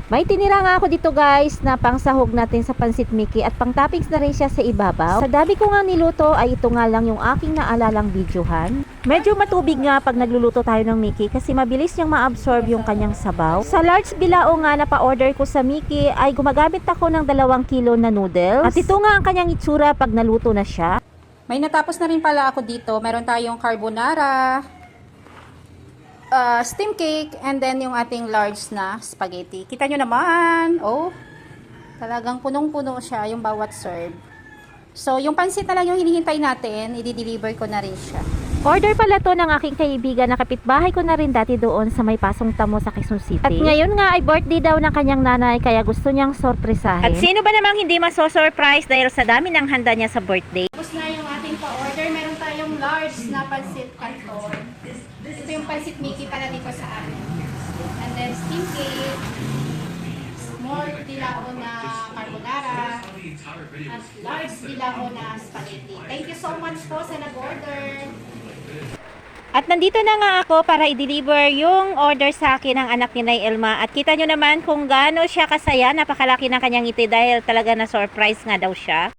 May tinira nga ako dito guys na pangsahog natin sa pansit Mickey at pang toppings na rin siya sa ibabaw. Sa dami ko nga niluto ay ito nga lang yung aking naalalang videohan. Medyo matubig nga pag nagluluto tayo ng Mickey kasi mabilis niyang ma-absorb yung kanyang sabaw. Sa large bilao nga na pa-order ko sa Mickey ay gumagamit ako ng 2 kilo na noodles. At ito nga ang kanyang itsura pag naluto na siya. May natapos na rin pala ako dito. Meron tayong carbonara, steam cake, and then yung ating large na spaghetti. Kita nyo naman, oh, talagang punong-puno siya yung bawat serve. So, yung pansit na lang yung hinihintay natin, i-deliver ko na rin siya. Order pala to ng aking kaibigan na kapitbahay ko na rin dati doon sa may Pasong Tamo sa Quezon City. At ngayon nga ay birthday daw ng kanyang nanay kaya gusto niyang sorpresahin. At sino ba namang hindi maso-surprise dahil sa dami ng handa niya sa birthday? Tapos na yung ating pa-order. Meron tayong large na pansit canton. Ito yung pansit Mickey para dito sa amin. And then steam cake, small dilao na carbonara, at large dilao na spaghetti. Thank you so much po sa nag-order. At nandito na nga ako para i-deliver yung order sa akin ng anak ni Nay Elma. At kita nyo naman kung gaano siya kasaya. Napakalaki ng kanyang ngiti dahil talaga na surprise nga daw siya.